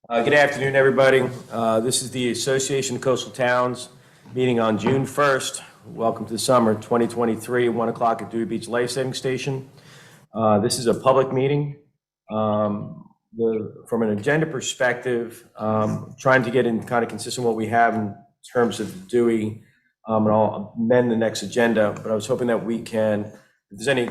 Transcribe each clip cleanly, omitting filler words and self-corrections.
Good afternoon, everybody. This is the Association of Coastal Towns meeting on June 1st. Welcome to the summer 2023, 1 o'clock at Dewey Beach Life Saving Station. This is a public meeting. From an agenda perspective, trying to get in kind of consistent what we have in terms of Dewey, and I'll amend the next agenda, but I was hoping that we can, if there's any,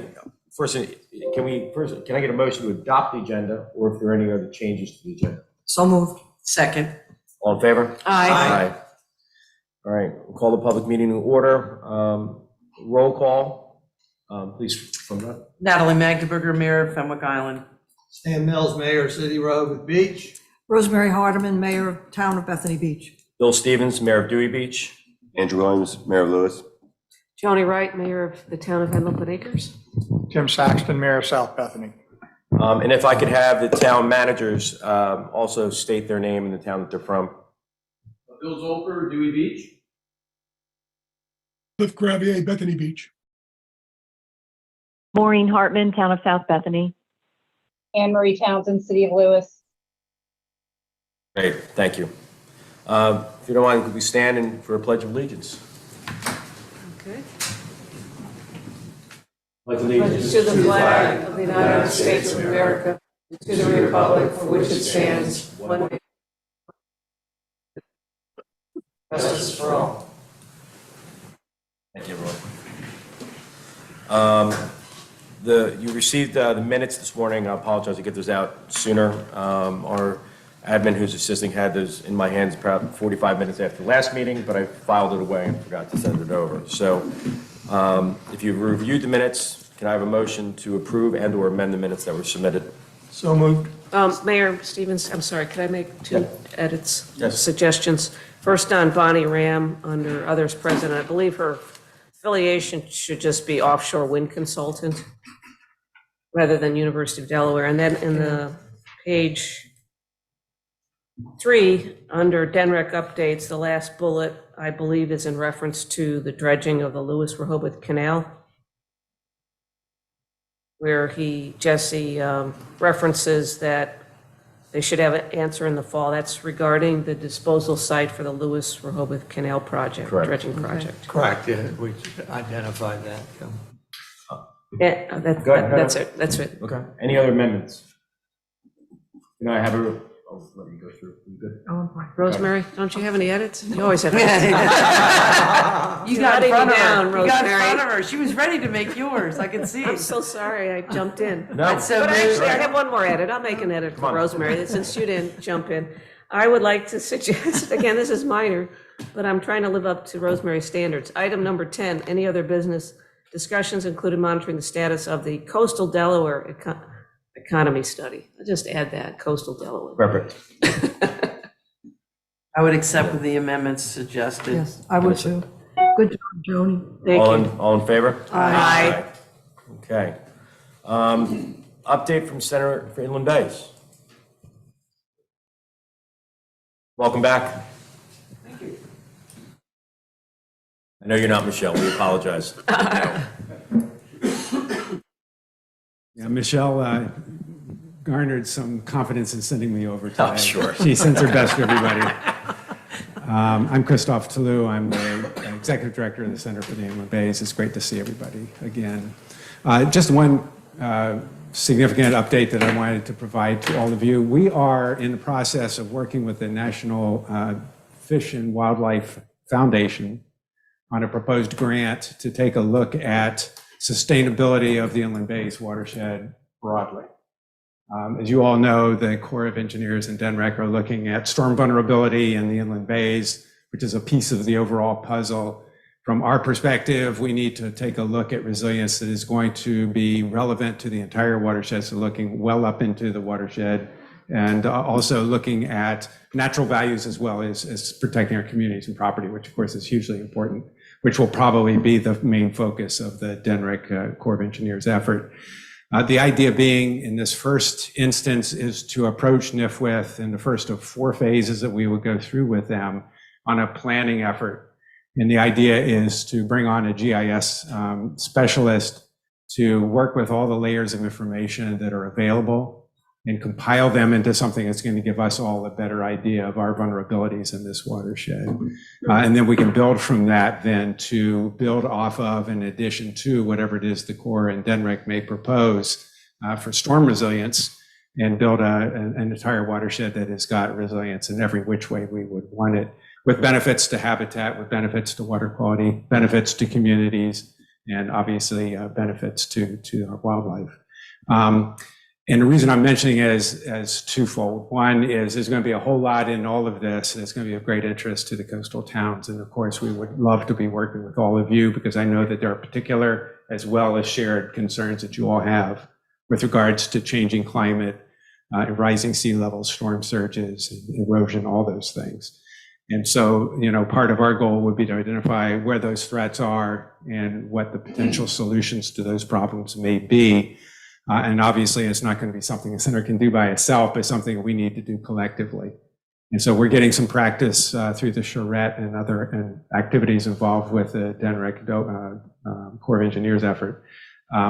first, can I get a motion to adopt the agenda, or if there are any other changes to the agenda? So moved. Second. All in favor? Aye. All right, we'll call the public meeting to order. Roll call, please. From that. Natalie Magdeburger, Mayor of Fenwick Island. Stan Mills, Mayor of City Road Beach. Rosemary Hardeman, Mayor of Town of Bethany Beach. Bill Stevens, Mayor of Dewey Beach. Andrew Williams, Mayor of Lewis. Joni Wright, Mayor of the Town of Henlopen Acres. Jim Saxton, Mayor of South Bethany. And if I could have the town managers also state their name and the town that they're from. Bill Zolper, Dewey Beach. Cliff Gravier, Bethany Beach. Maureen Hartman, Town of South Bethany. Anne Marie Townsend, City of Lewis. Great, thank you. If you don't mind, could we stand in for a pledge of allegiance? Okay. Pledge Pledge to the flag of the United States of America, and to the republic for which it stands, one nation, justice for all. Thank you, everyone. You received the minutes this morning. I apologize to get those out sooner. Our admin who's assisting had those in my hands about 45 minutes after the last meeting, but I filed it away and forgot to send it over. So if you've reviewed the minutes, can I have a motion to approve and or amend the minutes that were submitted? So moved. Mayor Stevens, I'm sorry, could I make two edits, Yes. suggestions? First on Bonnie Ram, under others present, I believe her affiliation should just be offshore wind consultant rather than University of Delaware. And then in the page 3, under DENREC updates, the last bullet, I believe, is in reference to the dredging of the Lewis-Rehoboth Canal, where Jesse references that they should have an answer in the fall. That's regarding the disposal site for the Lewis-Rehoboth Canal project, Correct. dredging project. Correct, yeah, we identified that. Yeah, Go ahead. that's it, that's it. Okay. Any other amendments? Can I have a, let me go through. You good? Rosemary, don't you have any edits? You always have You edits. got in Nodding front of down, her. You got in Rosemary. front of her. She was ready to make yours. I can see. I'm so sorry I jumped in. No. That's so But actually, I moved. have one more edit. I'll make an edit Come for on. Rosemary, since you didn't jump in. I would like to suggest, again, this is minor, but I'm trying to live up to Rosemary's standards. Item number 10, any other business discussions included monitoring the status of the coastal Delaware economy study. I'll just add that, coastal Delaware. Perfect. I would accept with the amendments suggested. Yes, I would too. Good job, Joni. Thank All you. in favor? Aye. Okay. Update from Center for Inland Bays. Welcome back. Thank you. I know you're not Michelle. We apologize. Yeah, Michelle garnered some confidence in sending me over today. Oh, sure. She sends her best to everybody. I'm Christophe Toulouse. I'm the Executive Director of the Center for the Inland Bays. It's great to see everybody again. Just one significant update that I wanted to provide to all of you. We are in the process of working with the National Fish and Wildlife Foundation on a proposed grant to take a look at sustainability of the Inland Bays watershed broadly. As you all know, the Corps of Engineers and DENREC are looking at storm vulnerability in the Inland Bays, which is a piece of the overall puzzle. From our perspective, we need to take a look at resilience that is going to be relevant to the entire watershed, so looking well up into the watershed, and also looking at natural values as well as protecting our communities and property, which of course is hugely important, which will probably be the main focus of the DENREC Corps of Engineers effort. The idea being in this first instance is to approach NIFWIth in the first of 4 phases that we will go through with them on a planning effort. And the idea is to bring on a GIS specialist to work with all the layers of information that are available and compile them into something that's going to give us all a better idea of our vulnerabilities in this watershed. And then we can build from that then to build off of, in addition to whatever it is the Corps and DNREC may propose for storm resilience, and build an entire watershed that has got resilience in every which way we would want it, with benefits to habitat, with benefits to water quality, benefits to communities, and obviously benefits to our wildlife. And the reason I'm mentioning it as twofold. One is there's going to be a whole lot in all of this that's going to be of great interest to the coastal towns. And of course, we would love to be working with all of you, because I know that there are particular as well as shared concerns that you all have with regards to changing climate, rising sea levels, storm surges, erosion, all those things. And so, part of our goal would be to identify where those threats are and what the potential solutions to those problems may be. And obviously, it's not going to be something a center can do by itself, but something we need to do collectively. And so we're getting some practice through the charrette and other activities involved with the DNREC Corps of Engineers effort.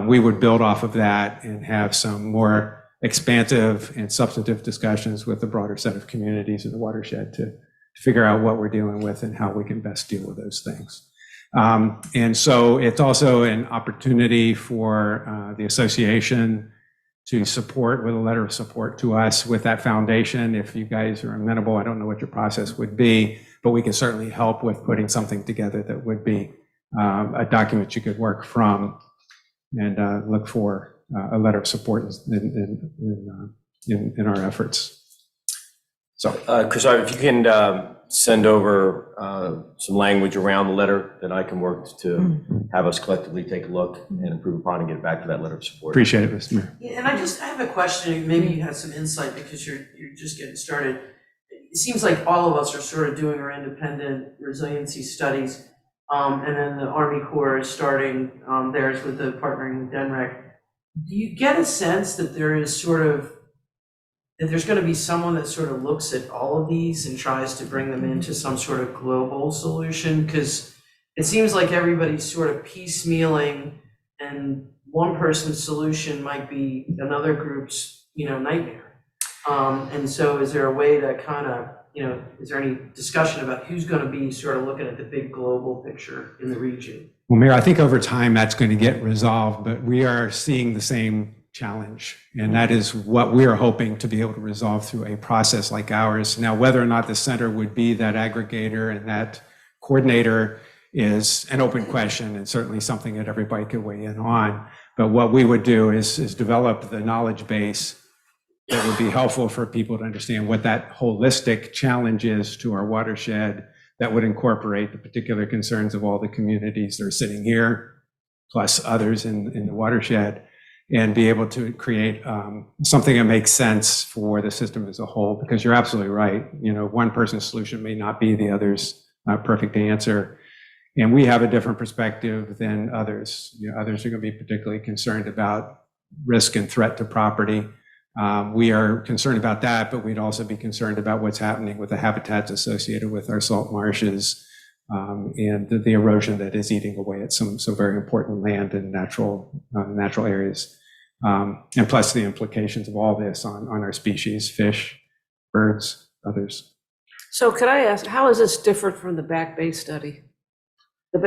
We would build off of that and have some more expansive and substantive discussions with the broader set of communities in the watershed to figure out what we're dealing with and how we can best deal with those things. And so it's also an opportunity for the association to support with a letter of support to us with that foundation. If you guys are amenable, I don't know what your process would be, but we can certainly help with putting something together that would be a document you could work from, and look for a letter of support in our efforts. So, Chris, if you can send over some language around the letter, then I can work to have us collectively take a look and improve upon and get back to that letter of support. appreciate it, Mr. Mayor. Yeah, and I have a question, maybe you have some insight because you're just getting started. It seems like all of us are sort of doing our independent resiliency studies, and then the Army Corps is starting theirs with the partnering with DNREC. Do you get a sense that there is that there's going to be someone that sort of looks at all of these and tries to bring them into some sort of global solution? Because it seems like everybody's sort of piecemealing, and one person's solution might be another group's, nightmare. And so is there a way that kind of, is there any discussion about who's going to be sort of looking at the big global picture in the region? Well, Mayor, I think over time that's going to get resolved, but we are seeing the same challenge, and that is what we are hoping to be able to resolve through a process like ours. Now, whether or not the center would be that aggregator and that coordinator is an open question, and certainly something that everybody could weigh in on. But what we would do is develop the knowledge base that would be helpful for people to understand what that holistic challenge is to our watershed, that would incorporate the particular concerns of all the communities that are sitting here, plus others in the watershed, and be able to create something that makes sense for the system as a whole. Because you're absolutely right, one person's solution may not be the other's perfect answer. And we have a different perspective than others. Others are going to be particularly concerned about risk and threat to property. We are concerned about that, but we'd also be concerned about what's happening with the habitats associated with our salt marshes, and the erosion that is eating away at some very important land and natural areas. And plus the implications of all this on our species, fish, birds, others. So could I ask, how is this different from the Back Bay study?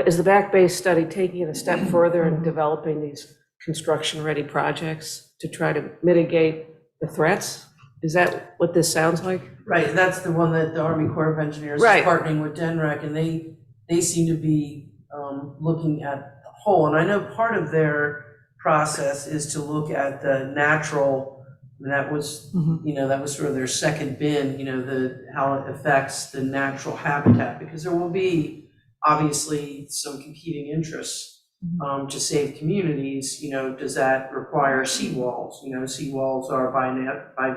Is the Back Bay study taking it a step further in developing these construction-ready projects to try to mitigate the threats? Is that what this sounds like? Right, that's the one that the Army Corps of Engineers is Right. partnering with DNREC, and they seem to be looking at the whole. And I know part of their process is to look at the natural, that was, that was sort of their second bin, how it affects the natural habitat, because there will be obviously some competing interests to save communities. Does that require seawalls? Seawalls are by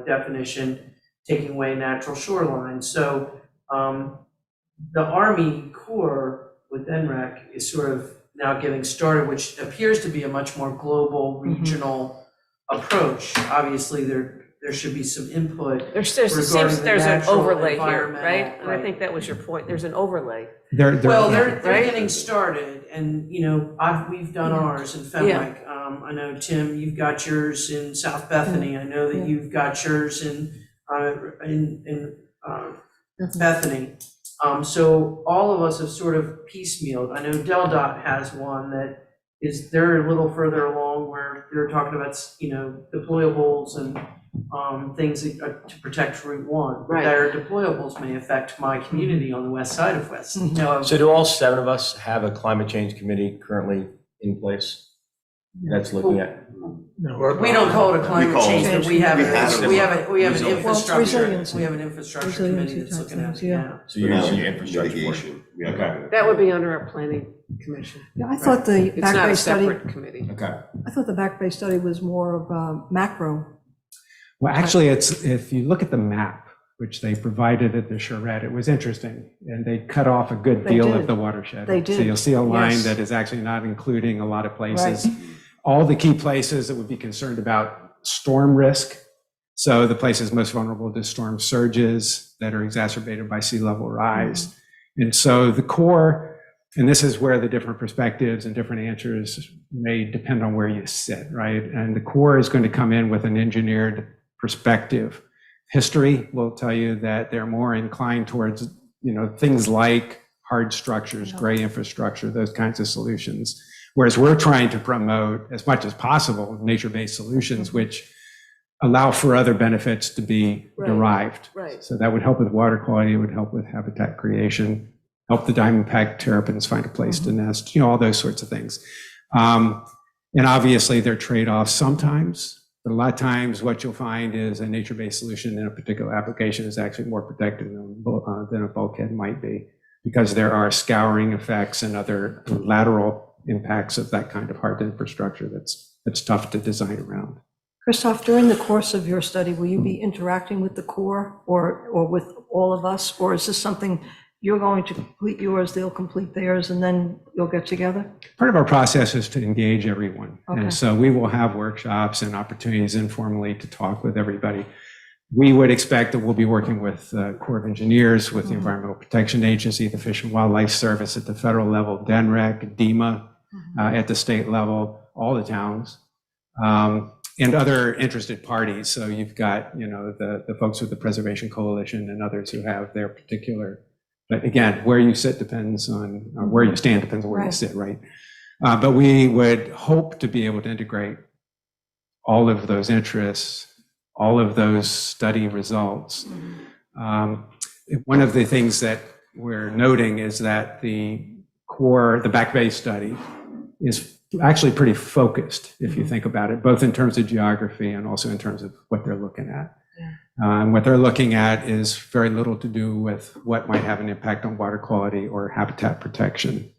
definition taking away natural shorelines. So the Army Corps with NREC is sort of now getting started, which appears to be a much more global, regional approach. Obviously, they're there should be some input. There's regarding seems the there's an natural overlay here, environmental- right? And I think that was your point. There's an overlay. Well, they're Right? getting started, and, we've done ours in Fenwick. I know, Tim, you've got yours in South Bethany. I know that you've got yours in Bethany. So all of us have sort of piecemealed. I know Del Dot has one that they're a little further along where they're talking about, deployables and things to protect Route 1. Right. Their deployables may affect my community on the west side of West. So do all 7 of us have a climate change committee currently in place that's looking at? We don't call it a climate call it- change, but we have we had an Resilience. infrastructure, resiliency. we have an infrastructure committee that's looking at it, Resiliency type yeah. So you're using your infrastructure for it? Mitigation. Yeah. Okay. That would be under our planning commission. Yeah, I thought the It's Back not Bay a study, separate committee. Okay. I thought the Back Bay study was more of macro. Well, actually, if you look at the map, which they provided at the charrette, it was interesting. And they cut off a good They deal did. of the watershed. They So did, you'll see a line yes. that is actually not including a lot of places. All the key places that would be concerned about storm risk. So the places most vulnerable to storm surges that are exacerbated by sea level rise. And so the core, and this is where the different perspectives and different answers may depend on where you sit, right? And the core is going to come in with an engineered perspective. History will tell you that they're more inclined towards, things like hard structures, gray infrastructure, those kinds of solutions. Whereas we're trying to promote, as much as possible, nature-based solutions, which allow for other benefits to be Right. derived. Right. So that would help with water quality, it would help with habitat creation, help the diamondback terrapins find a place to nest, all those sorts of things. And obviously there are trade-offs sometimes, but a lot of times what you'll find is a nature-based solution in a particular application is actually more protective than a bulkhead might be, because there are scouring effects and other lateral impacts of that kind of hard infrastructure that's tough to design around. Christoph, during the course of your study, will you be interacting with the Corps or with all of us? Or is this something you're going to complete yours, they'll complete theirs, and then you'll get together? Part of our process is to engage everyone. Okay. And so we will have workshops and opportunities informally to talk with everybody. We would expect that we'll be working with Corps of Engineers, with the Environmental Protection Agency, the Fish and Wildlife Service at the federal level, DENREC, DEMA at the state level, all the towns, and other interested parties. So you've got, the folks with the Preservation Coalition and others who have their particular, but again, where you sit depends on, where you stand depends on where you Right. sit, right? But we would hope to be able to integrate all of those interests, all of those study results. One of the things that we're noting is that the Back Bay study is actually pretty focused, if you think about it, both in terms of geography and also in terms of what they're looking at. And what they're looking at is very little to do with what might have an impact on water quality or habitat protection.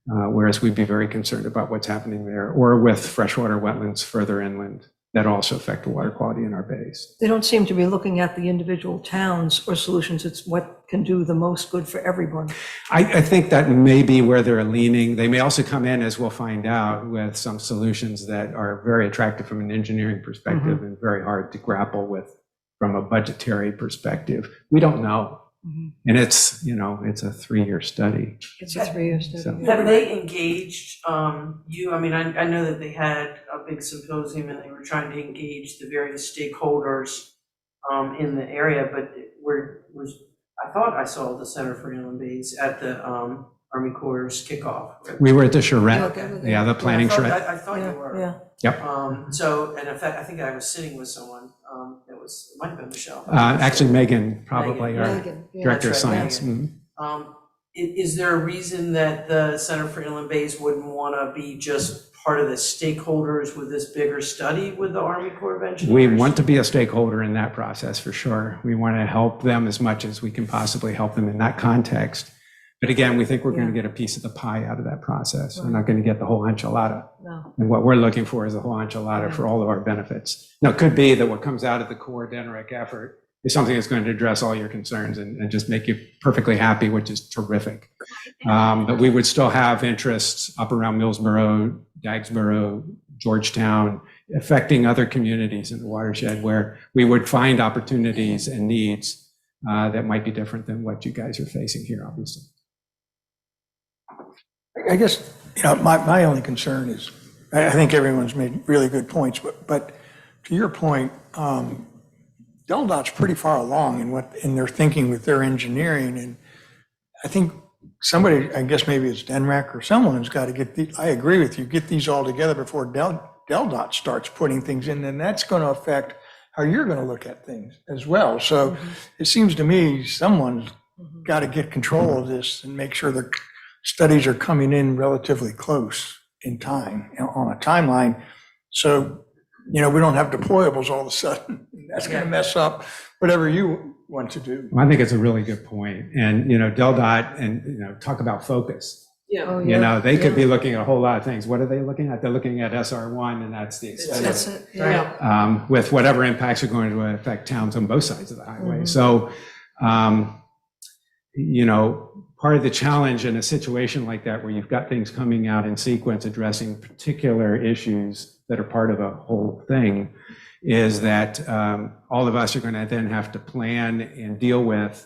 Whereas we'd be very concerned about what's happening there, or with freshwater wetlands further inland that also affect the water quality in our bays. They don't seem to be looking at the individual towns or solutions. It's what can do the most good for everyone. I think that may be where they're leaning. They may also come in, as we'll find out, with some solutions that are very attractive from an engineering perspective and very hard to grapple with from a budgetary perspective. We don't know. And it's, it's a 3-year study. It's a 3-year study. So- Have they engaged you? I mean, I know that they had a big symposium and they were trying to engage the various stakeholders in the area, but I thought I saw the Center for Inland Bays at the Army Corps kickoff. We were at the charrette, Okay. yeah, the planning charrette. I thought you were. Yeah. Yep. So, and in fact, I think I was sitting with someone, it might have been Michelle. Actually, Megan, probably, Megan, our Megan, yeah. Director of That's right, Science. Megan. Mhm. Is there a reason that the Center for Inland Bays wouldn't want to be just part of the stakeholders with this bigger study with the Army Corps of Engineers? We want to be a stakeholder in that process, for sure. We want to help them as much as we can possibly help them in that context. But again, we think we're going to get a piece of the pie out of that process. We're not going to get the whole enchilada. No. And what we're looking for is a whole enchilada for all of our benefits. Now, it could be that what comes out of the core DENREC effort is something that's going to address all your concerns and just make you perfectly happy, which is terrific. But we would still have interests up around Millsboro, Dagsboro, Georgetown, affecting other communities in the watershed where we would find opportunities and needs that might be different than what you guys are facing here, obviously. I guess, my only concern is, I think everyone's made really good points, but to your point, DelDOT's pretty far along in their thinking with their engineering, and I think somebody, I guess maybe it's DENREC or someone, has got to I agree with you, get these all together before DelDOT starts putting things in, and that's going to affect how you're going to look at things as well. So it seems to me someone's got to get control of this and make sure the studies are coming in relatively close in time, on a timeline. So, we don't have deployables all of a sudden. That's going to mess up whatever you want to do. Well, I think it's a really good point. And, DelDOT, and, talk about focus. Yeah. Oh, They could be looking at a whole lot of things. What are they looking at? They're looking at SR1, and that's the extent That's of it. it, yeah. Right. With whatever impacts are going to affect towns on both sides of the highway. So, part of the challenge in a situation like that, where you've got things coming out in sequence addressing particular issues that are part of a whole thing, is that all of us are going to then have to plan and deal with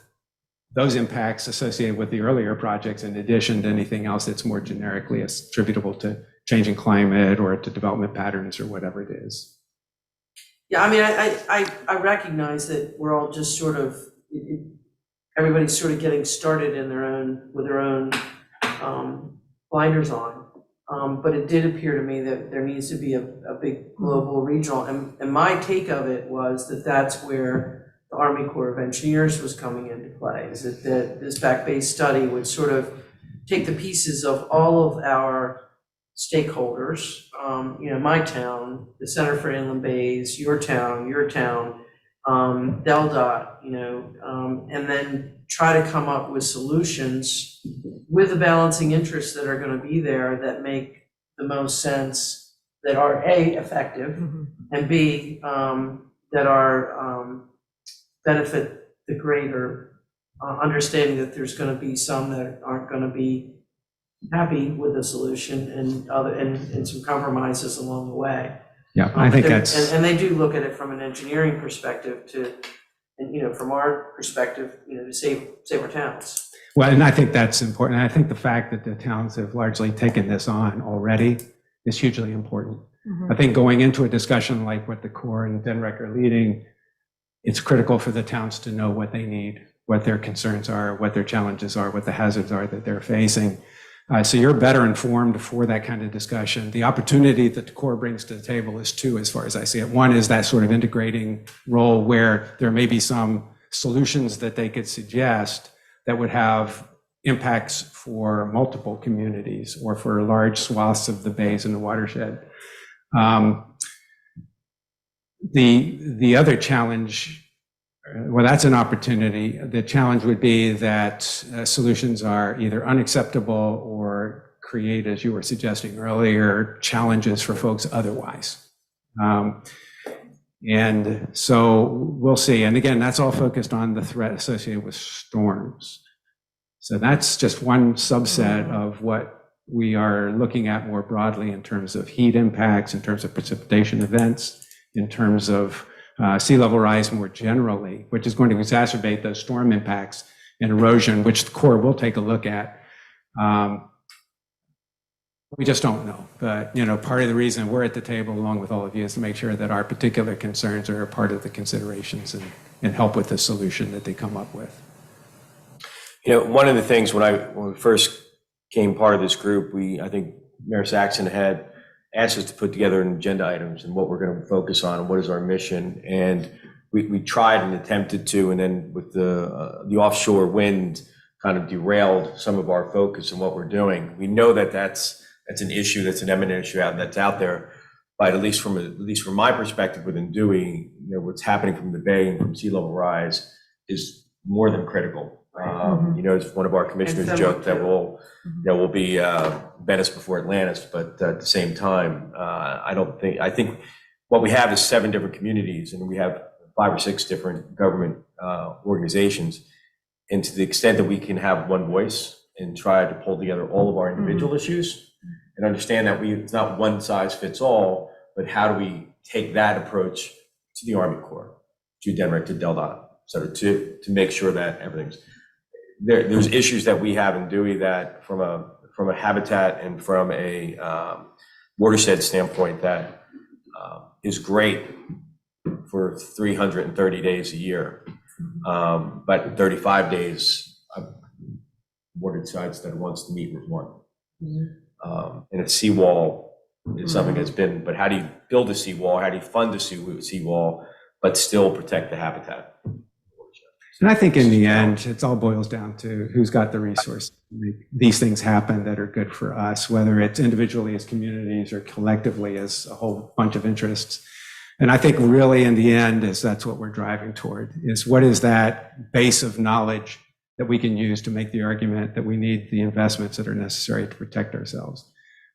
those impacts associated with the earlier projects, in addition to anything else that's more generically attributable to changing climate or to development patterns or whatever it is. Yeah, I mean, I recognize that we're all just sort of, everybody's sort of getting started with their own blinders on. But it did appear to me that there needs to be a big global regional, and my take of it was that that's where the Army Corps of Engineers was coming into play, is that this fact-based study would sort of take the pieces of all of our stakeholders, my town, the Center for Inland Bays, your town, DelDOT, and then try to come up with solutions with the balancing interests that are going to be there that make the most sense, that are A, effective, and B, that are benefit the greater, understanding that there's going to be some that aren't going to be happy with the solution, and some compromises along the way. Yeah, I think that's. And they do look at it from an engineering perspective and from our perspective, to save our towns. Well, and I think that's important. I think the fact that the towns have largely taken this on already is hugely important. I think going into a discussion like what the Corps and DENREC are leading, it's critical for the towns to know what they need, what their concerns are, what their challenges are, what the hazards are that they're facing. So you're better informed for that kind of discussion. The opportunity that the Corps brings to the table is two, as far as I see it. One is that sort of integrating role where there may be some solutions that they could suggest that would have impacts for multiple communities or for large swaths of the bays and the watershed. The other challenge, well, that's an opportunity. The challenge would be that solutions are either unacceptable or create, as you were suggesting earlier, challenges for folks otherwise. And so we'll see. And again, that's all focused on the threat associated with storms. So that's just one subset of what we are looking at more broadly in terms of heat impacts, in terms of precipitation events, in terms of sea level rise more generally, which is going to exacerbate those storm impacts and erosion, which the Corps will take a look at. We just don't know. But, part of the reason we're at the table along with all of you is to make sure that our particular concerns are a part of the considerations and help with the solution that they come up with. One of the things when we first became part of this group, I think Mayor Saxon had asked us to put together an agenda items and what we're going to focus on and what is our mission. And we tried and attempted to, and then with the offshore wind kind of derailed some of our focus and what we're doing. We know that that's an issue, that's an eminent issue that's out there. But at least from my perspective within Dewey, what's happening from the Bay and from sea level rise is more than critical. As one of our commissioners joked that we'll be Venice before Atlantis, but at the same time, I think what we have is 7 different communities, and we have 5 or 6 different government organizations. And to the extent that we can have one voice and try to pull together all of our individual issues and understand that it's not one size fits all, but how do we take that approach to the Army Corps, to DNREC, to DelDOT, so to make sure that everything's, there's issues that we have in Dewey that from a habitat and from a watershed standpoint that is great for 330 days a year. But 35 days, one decides that it wants to meet with one. And a seawall is something that's been, but how do you build a seawall? How do you fund a seawall, but still protect the habitat? And I think in the end, it all boils down to who's got the resources to make these things happen that are good for us, whether it's individually as communities or collectively as a whole bunch of interests. And I think really in the end is that's what we're driving toward, is what is that base of knowledge that we can use to make the argument that we need the investments that are necessary to protect ourselves.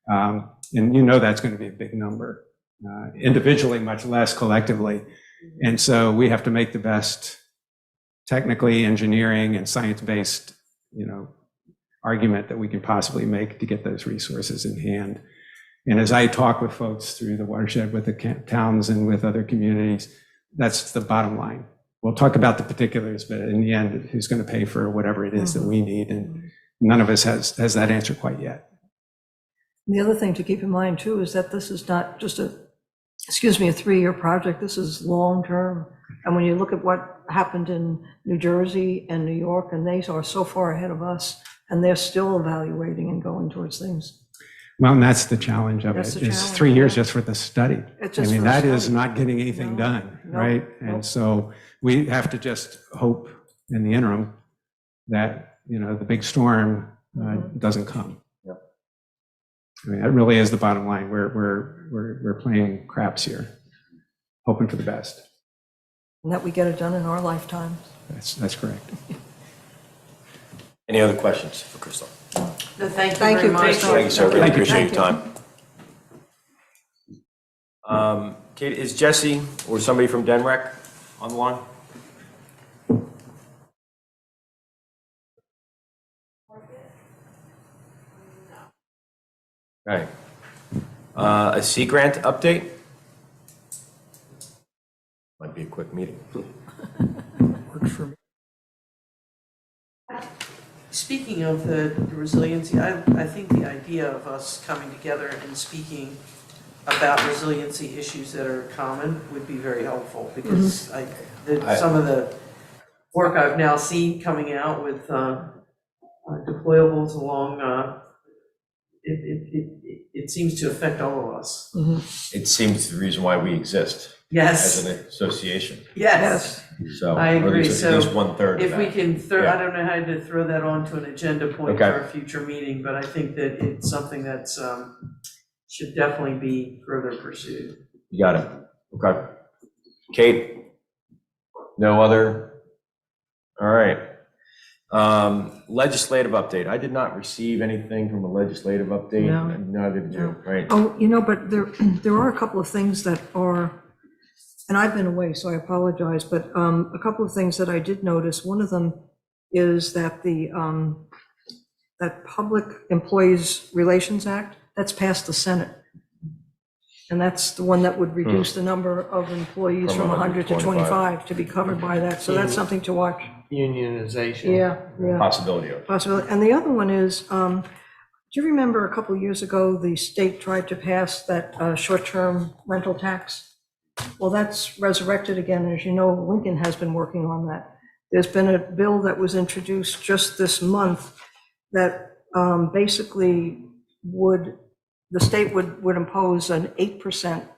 And you know that's going to be a big number, individually, much less collectively. And so we have to make the best technically, engineering, and science-based, argument that we can possibly make to get those resources in hand. And as I talk with folks through the watershed, with the towns and with other communities, that's the bottom line. We'll talk about the particulars, but in the end, who's going to pay for whatever it is that we need? And none of us has that answer quite yet. The other thing to keep in mind too is that this is not just a 3-year project. This is long-term. And when you look at what happened in New Jersey and New York, and they are so far ahead of us, and they're still evaluating and going towards things. Well, and that's the challenge of That's it. the It's challenge, 3 years yeah. just for the study. It's I just mean, for the that is study. not getting anything No, done, no, right? no. And so we have to just hope in the interim that, the big storm doesn't come. Yep. I mean, that really is the bottom line. We're playing craps here, hoping for the best. And that we get it done in our lifetime. That's correct. Any other questions for Crystal? No, thank you Thank very you, much. Crystal. Thank you, sir. Really Thank you. appreciate your Thank time. Kate, is Jesse or somebody from DNREC on the line? Okay. A Sea Grant update? Might be a quick meeting. Works for me. Speaking of the resiliency, I think the idea of us coming together and speaking about resiliency issues that are common would be very helpful, because some of the work I've now seen coming out with deployables along, it seems to affect all of us. It seems the reason why we exist as Yes, an association. yes. So I agree. At least 1/3 of If we that. can, Yeah. I don't know how to throw that onto an agenda point Okay. for a future meeting, but I think that it's something that's, should definitely be further pursued. You got it. Okay. Kate? No other? All right. Legislative update. I did not receive anything from a legislative update. No. Neither did you, right? Oh, but there are a couple of things that are, and I've been away, so I apologize, but a couple of things that I did notice. One of them is that that Public Employees Relations Act, that's passed the Senate. And that's the one that would reduce the number of employees From from 100 100 to 25 to be covered by that. So that's something to watch. Unionization. Yeah. Possibility of. Possibility. And the other one is, do you remember a couple of years ago, the state tried to pass that short-term rental tax? Well, that's resurrected again. As you know, Lincoln has been working on that. There's been a bill that was introduced just this month that basically the state would impose an 8%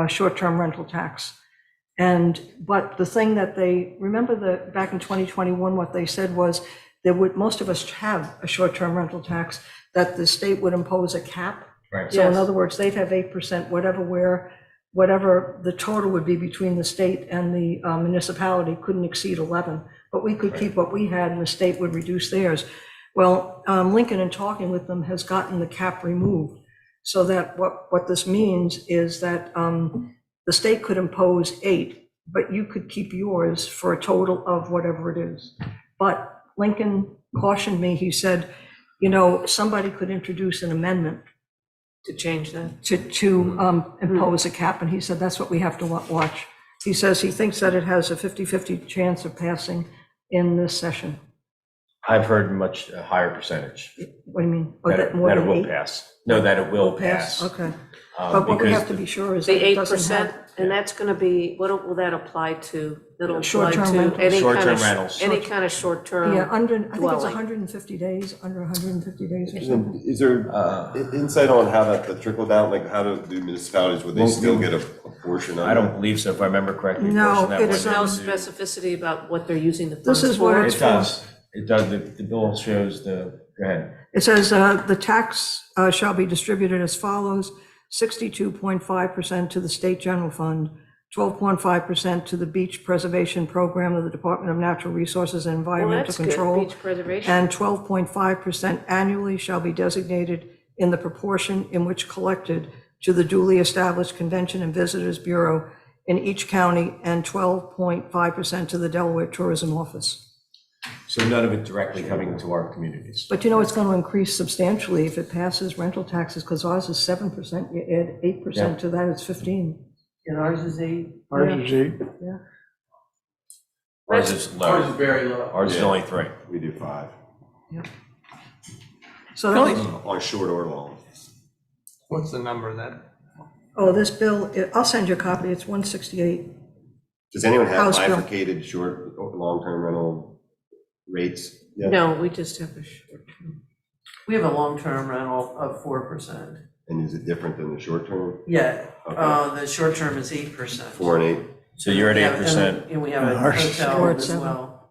short-term rental tax. But the thing that remember back in 2021, what they said was most of us have a short-term rental tax, that the state would impose a cap. Right. So in Yes. other words, they'd have 8%, whatever the total would be between the state and the municipality couldn't exceed 11, but we could keep what we had and the state would reduce theirs. Well, Lincoln, in talking with them, has gotten the cap removed, so that what this means is that the state could impose 8, but you could keep yours for a total of whatever it is. But Lincoln cautioned me, he said, somebody could introduce an amendment To change that. to impose a cap, and he said that's what we have to watch. He says he thinks that it has a 50-50 chance of passing in this session. I've heard much a higher percentage What do you mean? Oh, that that more it than will 8? pass. No, that it will pass. Okay. But what we because have to be sure is The that it doesn't 8%, have, and that's going to be, what will that apply to? That'll apply Short-term to rentals. any kind Short-term of, rentals. any kind of short-term. yeah, under, I think it's dwelling. 150 days, under 150 days or something. Is there insight on how that, the trickle down, like how do municipalities, would they still get a portion of it? I don't believe so, if I remember correctly. a No, portion that it's, went There's no into- specificity about what they're using the This funds is what for. it's It does. It does. The bill shows the, go ahead. It says the tax shall be distributed as follows: 62.5% to the state general fund, 12.5% to the beach preservation program of the Department of Natural Resources and Well, Environmental that's good, Control. beach preservation. And 12.5% annually shall be designated in the proportion in which collected to the duly established Convention and Visitors Bureau in each county, and 12.5% to the Delaware Tourism Office. So none of it directly coming to our communities. But you know, it's going to increase substantially if it passes rental taxes, because ours is 7%. You add 8% to that, it's 15. And ours is 8. Ours is 8. Ours is low. Ours is very low. Ours is only 3. We do 5, So that was, on short or long. What's the number then? oh, this bill, I'll send you a copy, it's 168. Does anyone have House bill. bifurcated short, or long-term rental rates? yet? No, we just have a short-term. We have a long-term rental of 4%. And is it different than the short term? Yeah, Okay. the short term is 8%. 4 and 8? So you're at Yeah, 8%, And we have a Ours is hotel four at as 7. well.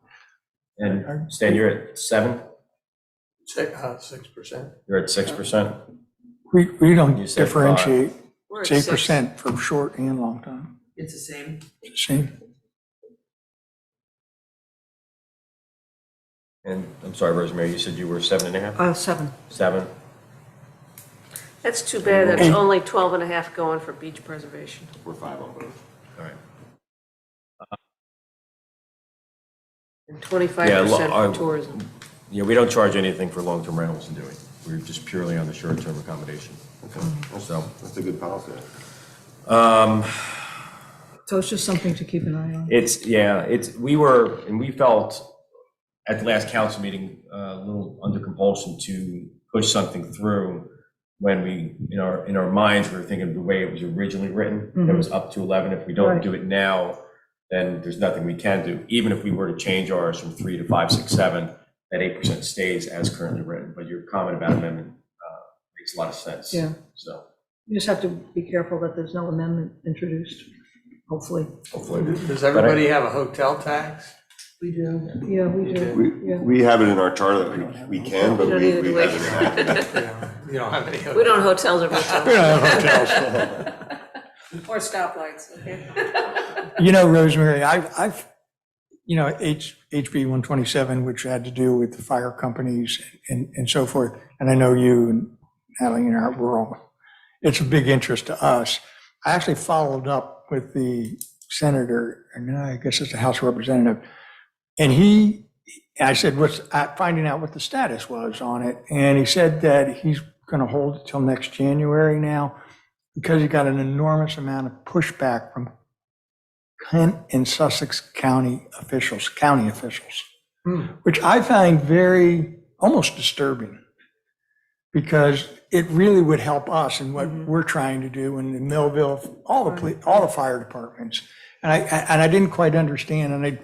and Stan, you're at 7? 6%. You're at 6%? We don't You said differentiate. We're It's at 6. 8% for short and long time. It's the same. It's the same. And I'm sorry, Rosemary, you said you were 7.5? 7. 7? That's too bad that it's only 12 and a half going for beach preservation. We're 5 on both. All right. And 25% for tourism. Yeah, we don't charge anything for long-term rentals in Dewey. We're just purely on the short-term accommodation. So, That's a good policy. So it's just something to keep an eye on. we felt at the last council meeting, a little under compulsion to push something through when we, in our minds, we were thinking of the way it was originally written, it was up to 11. If we don't Right. do it now, then there's nothing we can do. Even if we were to change ours from 3 to 5, 6, 7, that 8% stays as currently written. But your comment about amendment makes a lot of sense. Yeah. So You just have to be careful that there's no amendment introduced, hopefully. hopefully. Does everybody have a hotel tax? We do. Yeah, we do. Yeah. We have it in our charter that we can, but We don't we either, do we? haven't enacted it. You don't have any hotels? We don't have hotels or motels. We don't have hotels. Or stoplights, okay? You know, Rosemary, I've, HB 127, which had to do with the fire companies and so forth, and I know you and Natalie and I, we're all, it's a big interest to us. I actually followed up with the senator, and I guess it's the House representative, and I said, finding out what the status was on it, and he said that he's going to hold it till next January now, because he got an enormous amount of pushback from Kent and Sussex county officials, which I find very, almost disturbing, because it really would help us in what we're trying to do in Millville, all the fire departments. And I didn't quite understand, and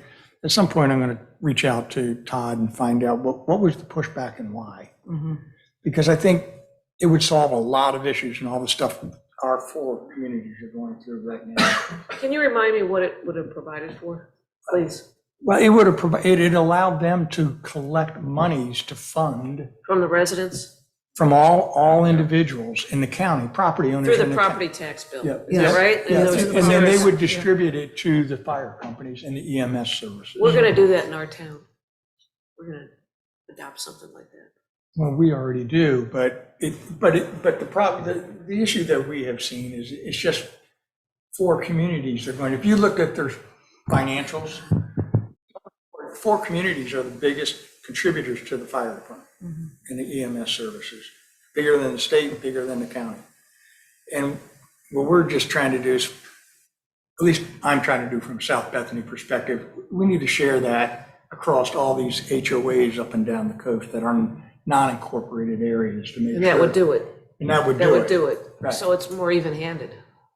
at some point I'm going to reach out to Todd and find out what was the pushback and why. Because I think it would solve a lot of issues and all the stuff our 4 communities are going through right now. Can you remind me what it would have provided for, please? Well, it would have it allowed them to collect monies to fund From the residents? from all individuals in the county, property owners. Through in the county. property tax bill? Yeah. Is that right? Yeah, those and then they owners- would distribute it to the fire companies and the EMS services. We're going to do that in our town. We're going to adopt something like that. Well, we already do, but the problem, the issue that we have seen is it's just 4 communities are going, if you look at their financials, 4 communities are the biggest contributors to the fire department and the EMS services, bigger than the state, bigger than the county. And what we're just trying to do is, at least I'm trying to do from South Bethany perspective, we need to share that across all these HOAs up and down the coast that are non-incorporated areas to make And that sure. would do it. And that would That do would it. do it. Right. So it's more even-handed.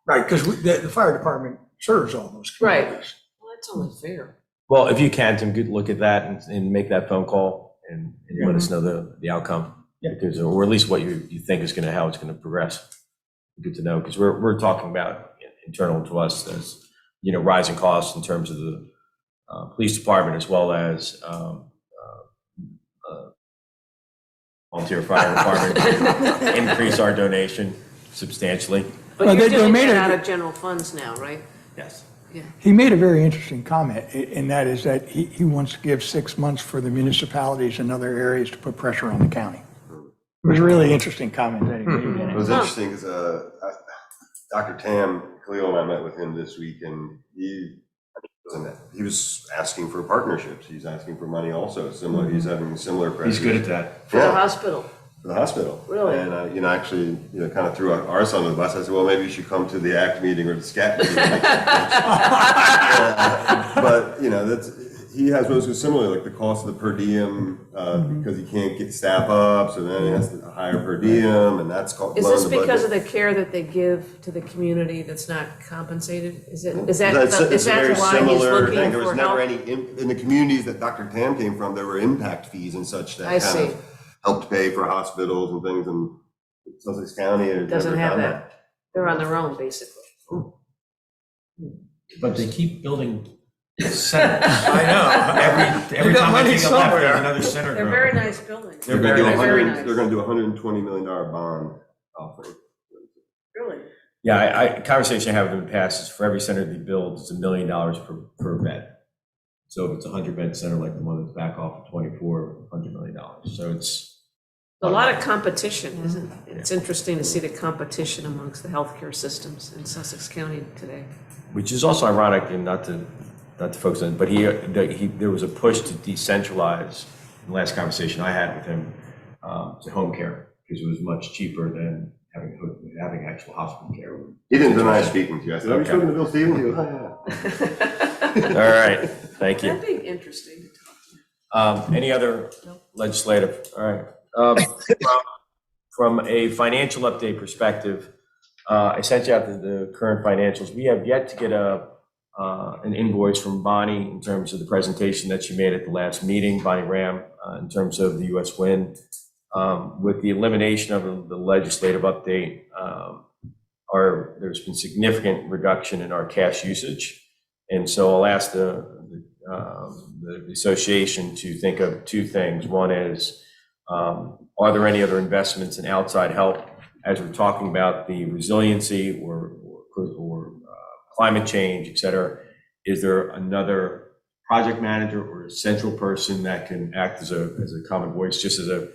Right, because the fire department serves all those Right. communities. Well, that's only fair. Well, if you can, Tim, good look at that and make that phone call and let us know the outcome. Yeah. Because, or at least what you think is gonna, how it's gonna progress. Good to know, because we're talking about internal to us as, rising costs in terms of the police department as well as volunteer fire department, increase our donation substantially. But Well, you're they doing made that it- out of general funds now, right? Yes. He made a very interesting comment, and that is that he wants to give 6 months for the municipalities and other areas to put pressure on the county. It was a really interesting comment that he made. in It it. was interesting because Dr. Tam Khalil and I met with him this week, and he was asking for partnerships. He's asking for money also, similar, he's having similar pressure. He's good at that. For the Yeah. hospital. For the hospital. Really? And, actually, kind of threw ours under the bus. I said, well, maybe you should come to the ACT meeting or the SCAT meeting. But, he has those similar, like the cost of the per diem, because he can't get staff up, so then he has to hire per diem, and that's called. Is this because of the care that they give to the community that's not compensated? Is that It's a very why he's similar looking thing. There was for never help? any, in the communities that Dr. Tam came from, there were impact fees and such that I kind see. of helped pay for hospitals and things, and Sussex County has Doesn't never have done that. They're on their own, basically. But they keep building centers. I know. Every got time I money take a left, there's somewhere. another center They're growing. very nice buildings. They're gonna do They're very nice. they're gonna do $120 million bond offering. Really? Yeah, conversation I have in the past is for every center they build, it's $1 million per bed. So if it's a 100-bed center like the one that's back off of 24, $100 million. So it's. A lot of competition, isn't it? It's interesting to see the competition amongst the healthcare systems in Sussex County today. Which is also ironic, and not to focus on, but there was a push to decentralize, in the last conversation I had with him, to home care, because it was much cheaper than having actual hospital care. He didn't deny speaking to you. I said, are you Okay. talking to Bill Stevens? He goes, oh, yeah. All right, thank you. That'd be interesting to talk Any other legislative? All right. From a financial update perspective, I sent you out the current financials. We have yet to get an invoice from Bonnie in terms of the presentation that she made at the last meeting, Bonnie Ram, in terms of the US Wind. With the elimination of the legislative update, there's been significant reduction in our cash usage. And so I'll ask the association to think of two things. One is, are there any other investments in outside help as we're talking about the resiliency or climate change, et cetera? Is there another project manager or a central person that can act as a common voice, just as a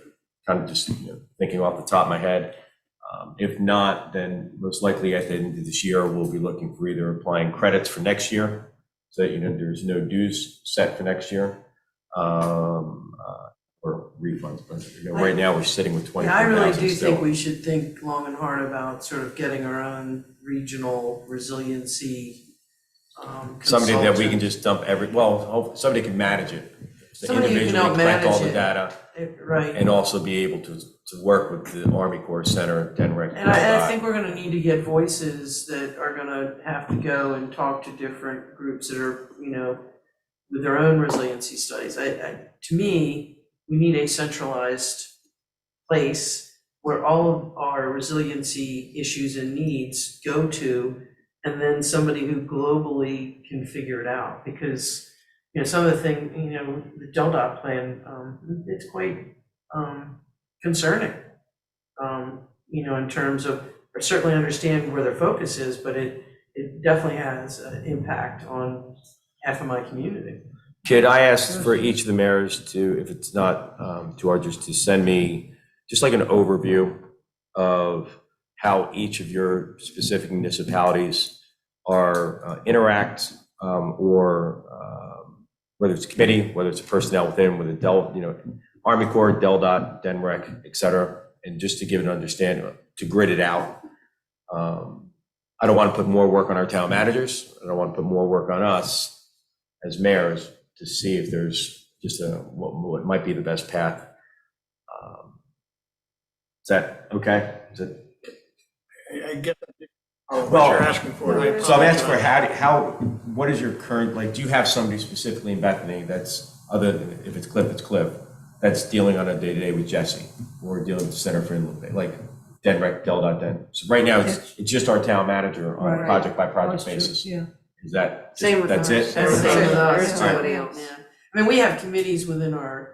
kind of just thinking off the top of my head? If not, then most likely at the end of this year, we'll be looking for either applying credits for next year, so that there's no dues set for next year, or refunds. But right now, we're sitting with 24,000 Yeah, I really do still. think we should think long and hard about sort of getting our own regional resiliency Somebody that we can consultant. just dump somebody can manage it. So Somebody who can individually help collect all manage the it. data Right. and also be able to work with the Army Corps Center, Denrick. And I think we're gonna need to get voices that are gonna have to go and talk to different groups that are, with their own resiliency studies. To me, we need a centralized place where all of our resiliency issues and needs go to, and then somebody who globally can figure it out. Because, some of the thing, the DELDOT plan, it's quite concerning. In terms of, I certainly understand where their focus is, but it definitely has an impact on half of my community. Kid, I asked for each of the mayors to, if it's not too arduous, to send me just like an overview of how each of your specific municipalities are interact, or whether it's a committee, whether it's a personnel within, with a Army Corps, DELDOT, DENREC, et cetera, and just to give an understanding, to grid it out, I don't want to put more work on our town managers. I don't want to put more work on us as mayors to see if there's just what might be the best path. Is that okay? Is it? I get what Well, you're asking for. and I So I'm asking for apologize. what is your current, like, do you have somebody specifically in Bethany that's, other than, if it's Cliff, that's dealing on a day-to-day with Jesse, or dealing with the Center for Inland Bay, like Del.Den? So right now, it's just our town manager on a Right. project-by-project That's true, basis. Yeah. Is that, Same with that's us. it? Same with us. There's somebody else. Yeah. I mean, we have committees within our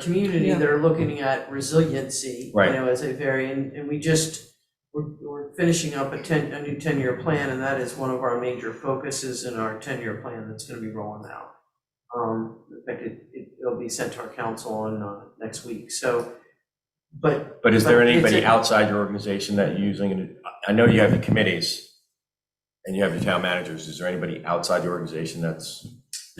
community Yeah. that are looking at resiliency, Right. as a and we just, we're finishing up a new 10-year plan, and that is one of our major focuses in our 10-year plan that's gonna be rolling out. In fact, it'll be sent to our council on next week, so, but. But is there but it's anybody a- outside your organization that you're using? I know you have the committees and you have your town managers. Is there anybody outside your organization that's,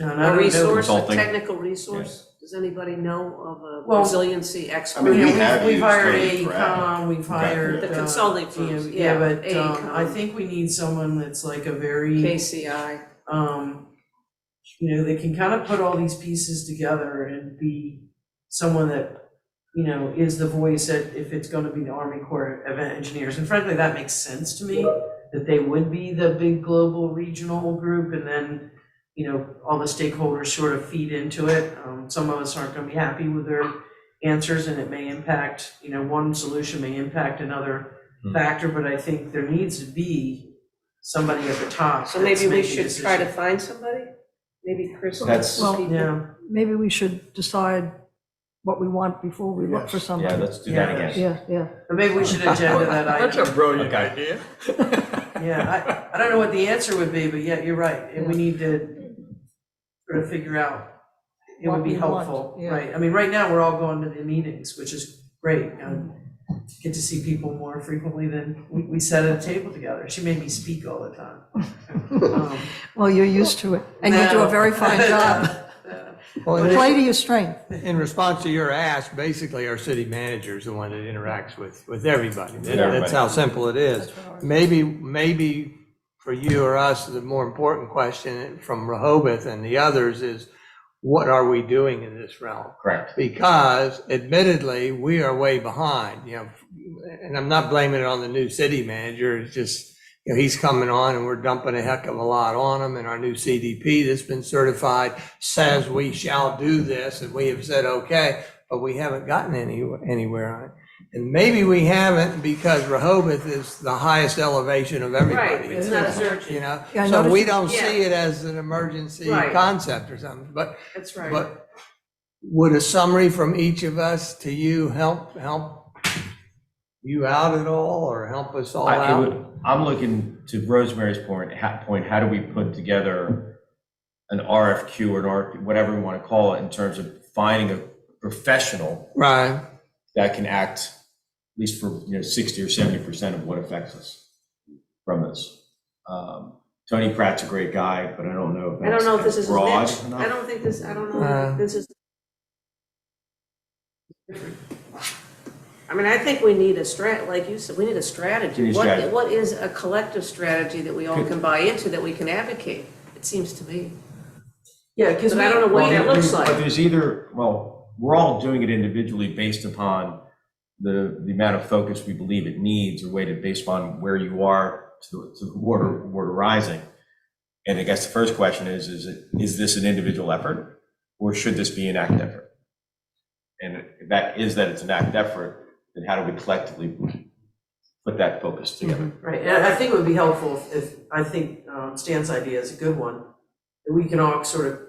No, and I A don't know. resource, a Consulting. technical resource? Does anybody know of a Well, resiliency expert? I mean, we Yeah, have we've used hired Tony Pratt. AECom, we've hired. The consulting firms, Yeah, yeah, but AECom. I think we need someone that's like a very, KCI. they can kind of put all these pieces together and be someone that, is the voice that if it's gonna be the Army Corps of Engineers. And frankly, that makes sense to me, that they would be the big global regional group, and then, all the stakeholders sort of feed into it. Some of us aren't gonna be happy with their answers, and it may impact, one solution may impact another factor, but I think there needs to be somebody at the top. So that's maybe we making should try to decisions. find somebody? Maybe Chris. That's- Well, Yeah. Maybe we should decide what we want before we look for somebody. yeah, let's do that Yeah. again. Yeah. But maybe we should agenda that item. That's a brilliant Okay. idea. Yeah, I don't know what the answer would be, but yeah, you're right, and we need to sort of figure out, it would What be we want, helpful, yeah. right? I mean, right now, we're all going to the meetings, which is great, and get to see people more frequently than we sat at a table together. She made me speak all the time. Um, Well, you're used to it, and you do a very fine job. Well, Play to your strength. in response to your ask, basically, our city manager is the one that interacts with everybody. everybody. That's how simple it is. Maybe for you or us, the more important question from Rehoboth and the others is, what are we doing in this realm? Correct. Because admittedly, we are way behind, and I'm not blaming it on the new city manager. It's just, he's coming on and we're dumping a heck of a lot on him. And our new CDP that's been certified says we shall do this, and we have said, okay, but we haven't gotten anywhere on it. And maybe we haven't because Rehoboth is the highest elevation of everybody. Right, it's not as urgent. Yeah, I So we noticed- don't Yeah. see it as an emergency Right. concept or something, but That's right. but would a summary from each of us to you help you out at all, or help us all out? I'm looking to Rosemary's point, how do we put together an RFQ or an RFP, whatever we want to call it, in terms of finding a professional Right. that can act, at least for 60 or 70% of what affects us from this. Tony Pratt's a great guy, but I don't know if I don't know if this that's is his broad niche. enough. I don't know if this is. I mean, I think we need like you said, we need a We strategy. need a strategy. What is a collective strategy that we all can buy into, that we can advocate? It seems to me. Yeah, because But I don't know what that looks like. But there's we're all doing it individually based upon the amount of focus we believe it needs, or weighted based upon where you are to the water rising. And I guess the first question is this an individual effort, or should this be an act effort? And if that it's an act effort, then how do we collectively put that focus together? Right, and I think it would be helpful if I think Stan's idea is a good one, that we can all sort of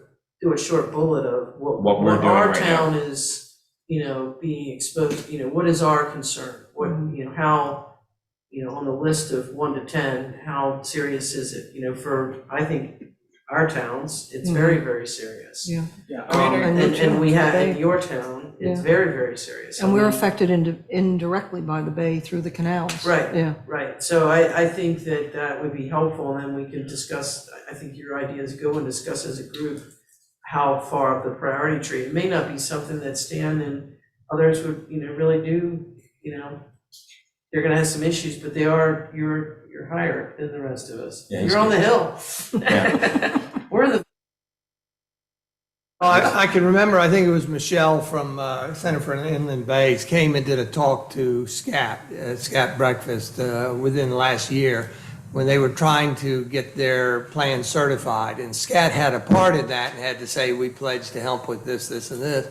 do a short bullet of What we're doing our right now. town is, being exposed, what is our concern? What, how, on the list of 1 to 10, how serious is it? For, I think, our towns, it's very, very serious. Yeah. And we have, in Bay. your town, it's Yeah. very, very serious. And we're affected indirectly by the bay through the canals. Right. Yeah. Right, so I think that would be helpful, and then we can discuss, I think your idea is go and discuss as a group how far up the priority tree. It may not be something that Stan and others would, really do, they're gonna have some issues, but you're higher than the rest of us. Yeah, he's You're on the hill. Yeah. We're in the, I can remember, I think it was Michelle from Center for Inland Bays came and did a talk to SCAP Breakfast within the last year when they were trying to get their plan certified. And SCAT had a part in that and had to say, we pledge to help with this, this, and this.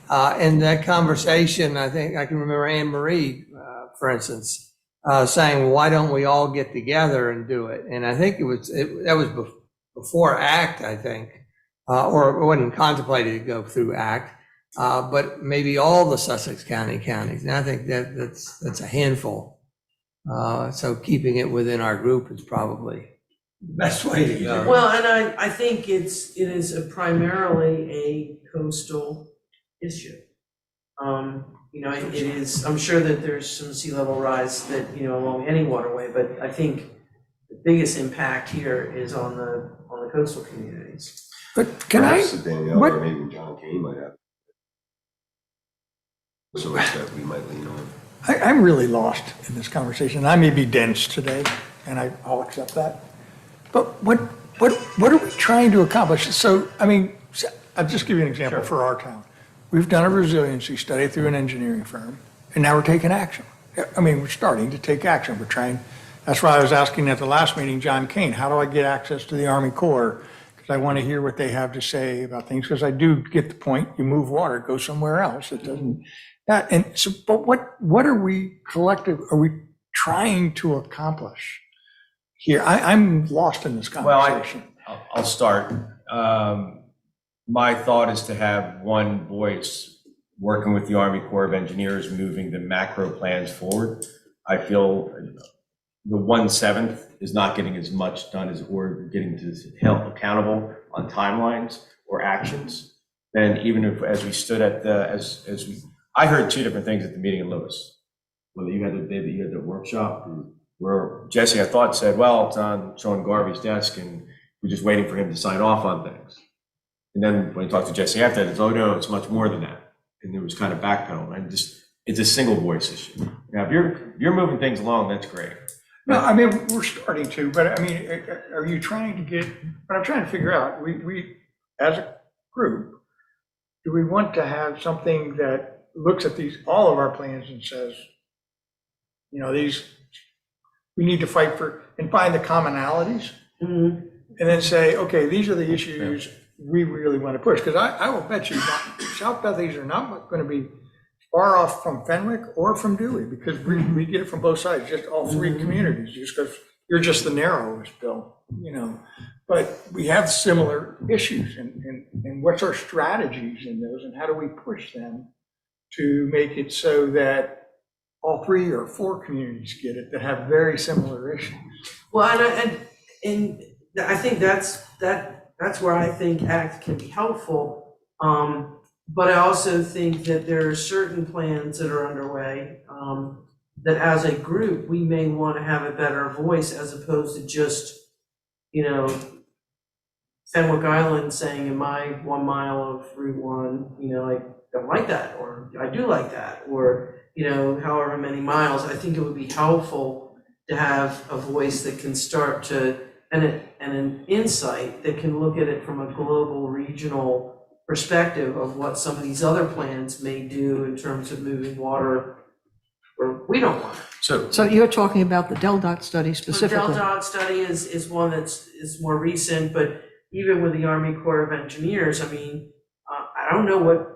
And that conversation, I think I can remember Anne Marie, for instance, saying, why don't we all get together and do it? And I think that was before ACT, I think. Or it wasn't contemplated to go through ACT, but maybe all the Sussex County counties. And I think that's a handful. So keeping it within our group is probably the best way to go. well, and I think it is primarily a coastal issue. It is, I'm sure that there's some sea level rise that, along any waterway, but I think the biggest impact here is on the coastal communities. But can I, Perhaps Danielle what- or maybe John Kane might have. So it's that we might lean on. I'm really lost in this conversation. I may be dense today, and I'll accept that. But what are we trying to accomplish? So, I'll just give you an example for our town. We've done a resiliency study through an engineering firm, and now we're taking action. We're starting to take action. We're trying, that's why I was asking at the last meeting, John Kane, how do I get access to the Army Corps? Because I want to hear what they have to say about things, because I do get the point, you move water, go somewhere else. It doesn't, but what are we trying to accomplish here? I'm lost in this conversation. I'll start. My thought is to have one voice working with the Army Corps of Engineers, moving the macro plans forward. I feel the 1/7 is not getting as much done as we're getting to help accountable on timelines or actions. Then even if, as we stood at I heard two different things at the meeting in Lewis. Well, you had the day that you had the workshop where Jesse, I thought, said, well, it's on Sean Garvey's desk and we're just waiting for him to sign off on things. And then when you talked to Jesse after that, it's, oh no, it's much more than that. And there was kind of backpedaling. And it's a single voice issue. Now, if you're moving things along, that's great. No, we're starting to, but are you trying to get, what I'm trying to figure out, we, as a group, do we want to have something that looks at all of our plans and says, we need to fight for, and find the commonalities, and then say, okay, these are the issues we really want to push, because I will bet you South Bethany's are not going to be far off from Fenwick or from Dewey, because we get it from both sides, just all three communities, just because you're just the narrowest, Bill, but we have similar issues, and what's our strategies in those, and how do we push them to make it so that all 3 or 4 communities get it that have very similar issues? Well, and I think that's where I think ACT can be helpful. But I also think that there are certain plans that are underway that as a group, we may want to have a better voice as opposed to just, Fenwick Island saying in my 1 mile of Route 1, I don't like that, or I do like that, or, however many miles. I think it would be helpful to have a voice that can start to, and an insight that can look at it from a global, regional perspective of what some of these other plans may do in terms of moving water where we don't want it. So you're talking about the DelDOT study The specifically? DelDOT study is one is more recent, but even with the Army Corps of Engineers, I don't know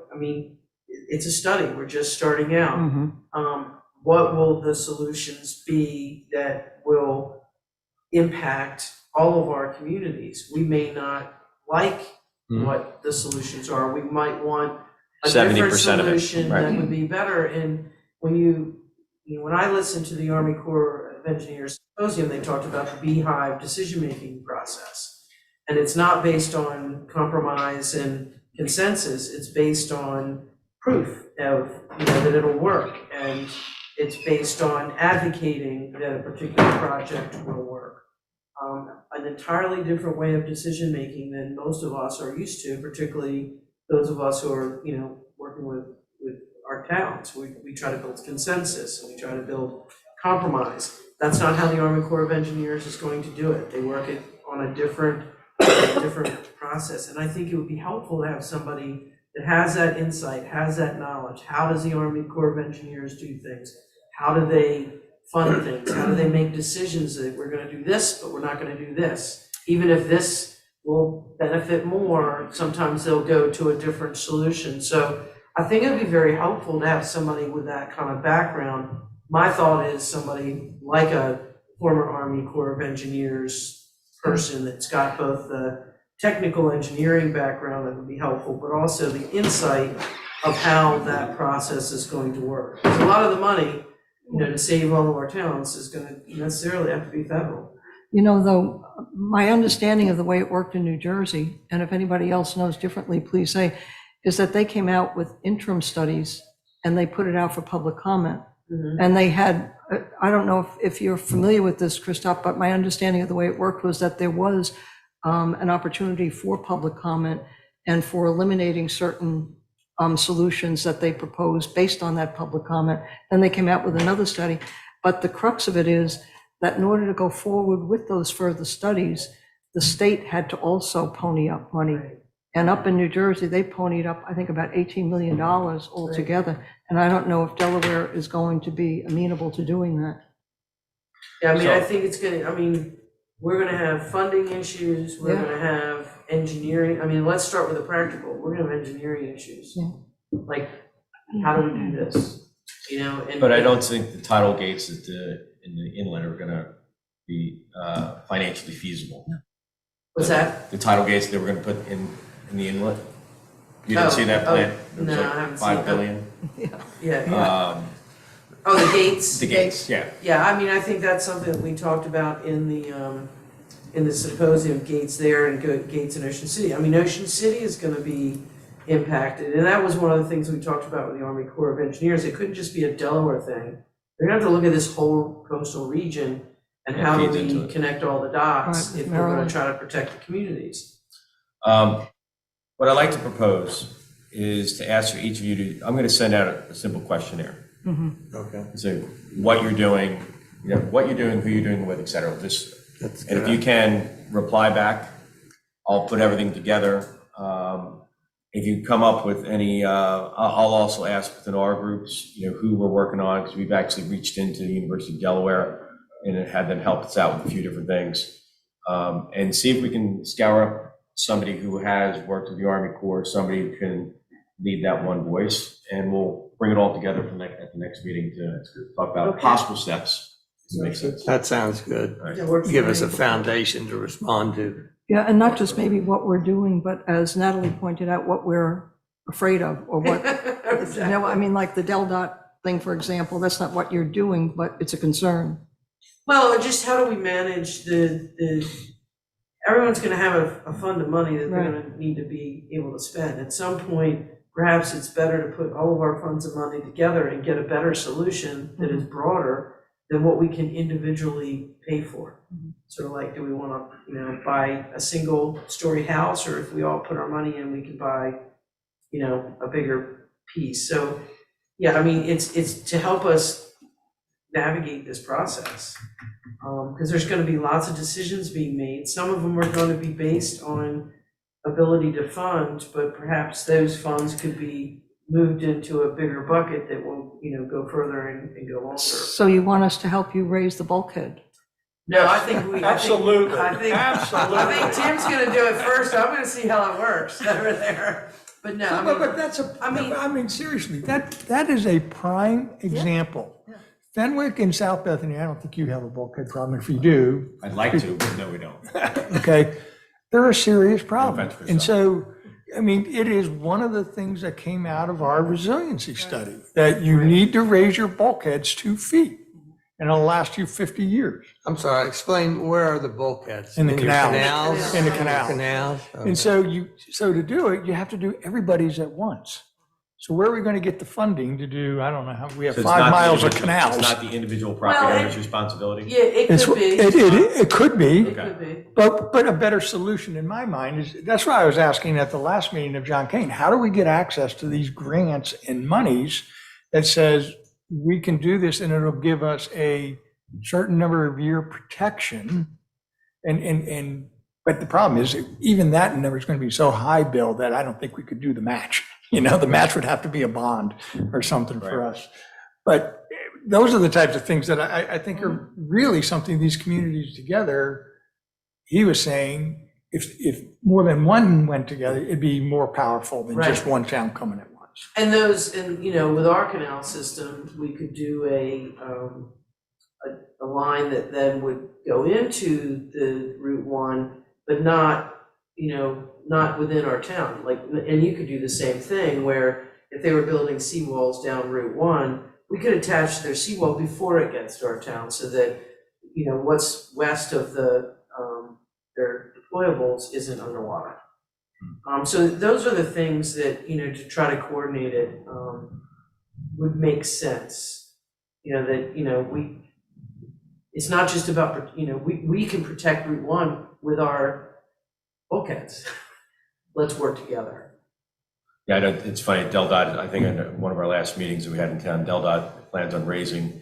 it's a study, we're just starting out. What will the solutions be that will impact all of our communities? We may not like what the solutions are. We might want a different 70% of it, solution right. that would be better. And when I listened to the Army Corps of Engineers symposium, they talked about the beehive decision-making process. And it's not based on compromise and consensus, it's based on proof of, that it'll work. And it's based on advocating that a particular project will work. An entirely different way of decision-making than most of us are used to, particularly those of us who are, working with our towns. We try to build consensus, and we try to build compromise. That's not how the Army Corps of Engineers is going to do it. They work it on a different process. And I think it would be helpful to have somebody that has that insight, has that knowledge. How does the Army Corps of Engineers do things? How do they fund things? How do they make decisions that we're gonna do this, but we're not gonna do this? Even if this will benefit more, sometimes they'll go to a different solution. So I think it'd be very helpful to have somebody with that kind of background. My thought is somebody like a former Army Corps of Engineers person that's got both the technical engineering background that would be helpful, but also the insight of how that process is going to work. Because a lot of the money, to save all of our towns is going to necessarily have to be federal. Though, my understanding of the way it worked in New Jersey, and if anybody else knows differently, please say, is that they came out with interim studies and they put it out for public comment. And they had, I don't know if you're familiar with this, Christoph, but my understanding of the way it worked was that there was an opportunity for public comment and for eliminating certain solutions that they proposed based on that public comment. Then they came out with another study. But the crux of it is that in order to go forward with those further studies, the state had to also pony up money. And up in New Jersey, they ponied up, I think, about $18 million altogether. And I don't know if Delaware is going to be amenable to doing that. Yeah, I think it's gonna, we're gonna have funding issues, we're gonna have engineering. Let's start with the practical. We're gonna have engineering issues. Yeah. Like, how do we do this? And But I don't think the tidal gates in the inlet are gonna be financially feasible. What's that? The tidal gates that we're gonna put in the inlet. You didn't see that plan? It was no, like I haven't seen $5 that. billion. Yeah. Oh, the gates? The gates, yeah. Yeah, I think that's something that we talked about in the symposium, gates there and gates in Ocean City. Ocean City is gonna be impacted, and that was one of the things we talked about with the Army Corps of Engineers. It couldn't just be a Delaware thing. They're gonna have to look at this whole coastal region and Yeah, how do feeds into we it. connect all the dots Right, if we're gonna Maryland. try to protect the communities. What I'd like to propose is to ask for each of you to, I'm gonna send out a simple questionnaire. Okay. So what you're doing, who you're doing it with, et cetera. Just, That's and if good. you can reply back, I'll put everything together. If you come up with any, I'll also ask within our groups, who we're working on, because we've actually reached into the University of Delaware and had them help us out with a few different things. And see if we can scour up somebody who has worked with the Army Corps, somebody who can lead that one voice, and we'll bring it all together at the next meeting to talk about Okay. possible steps. Does that make sense? That sounds good. All right. That works Give for us a me. foundation to respond to. Yeah, and not just maybe what we're doing, but as Natalie pointed out, what we're afraid of, or what, like the Del Dot thing, for example, that's not what you're doing, but it's a concern. Well, just how do we manage everyone's gonna have a fund of money that they're Right. gonna need to be able to spend. At some point, perhaps it's better to put all of our funds of money together and get a better solution that is broader than what we can individually pay for. Sort of like, do we wanna, buy a single story house, or if we all put our money in, we can buy, a bigger piece. So, yeah, it's to help us navigate this process. Because there's going to be lots of decisions being made. Some of them are going to be based on ability to fund, but perhaps those funds could be moved into a bigger bucket that will, go further and go longer. So you want us to help you raise the bulkhead? No, I think we. Absolutely. I think Tim's going to do it first. I'm going to see how it works over there. But no, But that's seriously, that is a prime example. Yeah. Fenwick and South Bethany, I don't think you have a bulkhead problem. If you do, I'd like to, but no, we don't. okay, they're a serious problem. offense for And so, it is one of the things that came out of our resiliency study, that you need to raise your bulkheads 2 feet, and it'll last you 50 years. I'm sorry, explain, where are the bulkheads? In the your canals. Canals? In the canals. Canals? And so to do it, you have to do everybody's at once. So where are we going to get the funding to do, I don't know, we have So it's 5 not the miles of individual- canals. It's not the individual property Well, owner's responsibility? yeah, it It's- could be. It could be. It could be. But a better solution in my mind is, that's why I was asking at the last meeting of John Kane, how do we get access to these grants and monies that says, we can do this and it'll give us a certain number of year protection. But the problem is, even that number is going to be so high, Bill, that I don't think we could do the match. You know, the match would have to be a bond or something for us. But those are the types of things that I think are really something these communities together, he was saying, if more than one went together, it'd be more powerful than just one town coming at once. And those, and you know, with our canal system, we could do a line that then would go into the Route 1, but not, you know, not within our town. Like, and you could do the same thing where if they were building seawalls down Route 1, we could attach their seawall before it gets to our town so that, you know, what's west of the, their deployables isn't underwater. So those are the things that, you know, to try to coordinate it would make sense. You know, that, you know, it's not just about, you know, we can protect Route 1 with our bulkheads. Let's work together. Yeah, I know, it's funny, DelDOT, I think in one of our last meetings that we had in town, DelDOT plans on raising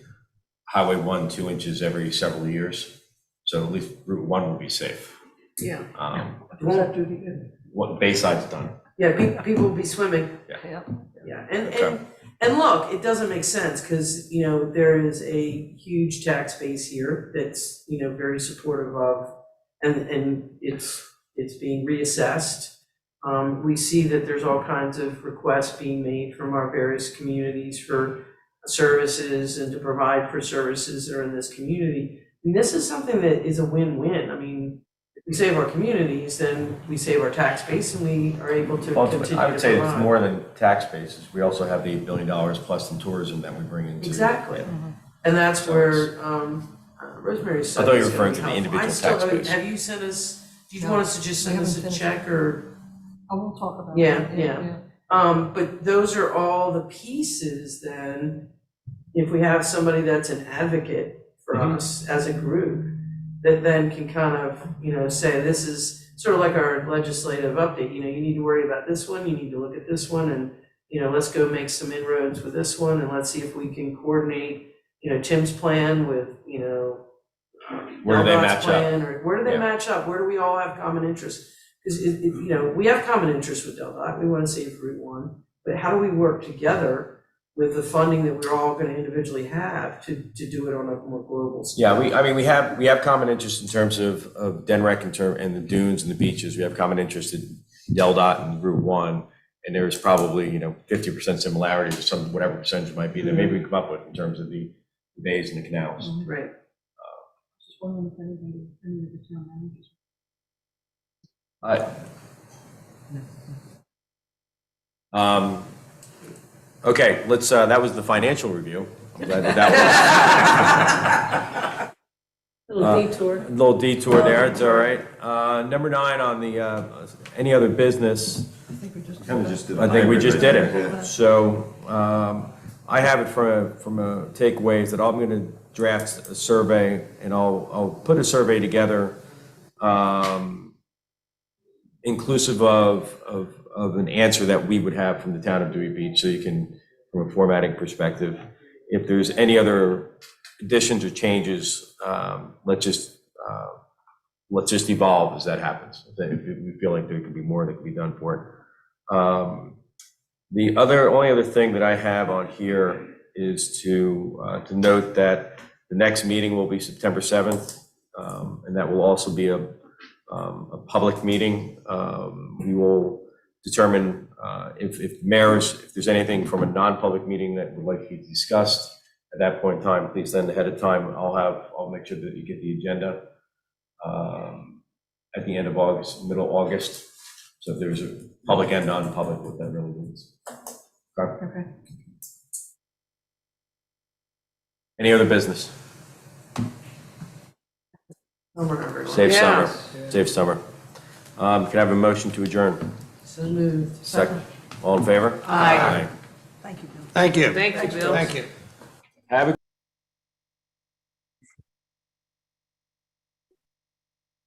Highway 1 2 inches every several years. So at least Route 1 will be safe. Yeah. Does that do to you? What Bayside's done. Yeah, people will be swimming. Yeah. Yeah, Okay. and look, it doesn't make sense, because, you know, there is a huge tax base here that's, you know, very supportive of, and it's being reassessed. We see that there's all kinds of requests being made from our various communities for services and to provide for services that are in this community. And this is something that is a win-win. I mean, if we save our communities, then we save our tax base and we are able to continue to provide. I would say it's more than tax bases. We also have the $8 billion plus in tourism that we bring into. Exactly. Yeah. And that's where Rosemary's. I thought you were referring to the individual tax base. Have you sent us, do you want us to just send us a check or? I will talk about Yeah, that. yeah. But those are all the pieces then, if we have somebody that's an advocate for us as a group, that then can kind of, you know, say, this is sort of like our legislative update, you know, you need to worry about this one, you need to look at this one, and, you know, let's go make some inroads with this one, and let's see if we can coordinate, you know, Tim's plan with, you know, Where do they DelDOT's match up? plan, or where do they Yeah. match up? Where do we all have common interests? Because, you know, we have common interests with DelDOT, we want to save Route 1, but how do we work together with the funding that we're all going to individually have to do it on a more global scale? Yeah, we have common interest in terms of DenRec and the dunes and the beaches. We have common interest in DelDOT and Route 1, and there's probably, you know, 50% similarity to some, whatever percentage it might be that maybe we come up with in terms of the bays and the canals. Right. Just wondering if anybody, any of the town managers. Okay, let's, that was the financial review. I'm glad that Little detour. was a little detour there, it's all right. Number 9 on the, any other business, Kind of just did a I think we hybrid just right did there, it. yeah. So I have it from a takeaways that I'm going to draft a survey, and I'll put a survey together inclusive of an answer that we would have from the town of Dewey Beach, so you can, from a formatting perspective, if there's any other additions or changes, let's just evolve as that happens. If we feel like there could be more that could be done for it. The only other thing that I have on here is to note that the next meeting will be September 7th, and that will also be a public meeting. We will determine if there's anything from a non-public meeting that would like to be discussed at that point in time, please send ahead of time. I'll make sure that you get the agenda at the end of August, middle of August. So if there's a public and non-public, what that really means. Okay. Any other business? Summer, everyone. Safe Yeah. summer. Safe summer. Can I have a motion to adjourn? So moved. Second. All in favor? Aye. Thank you, Bill. Thank you. Thank you, Bill. Thank you. Have a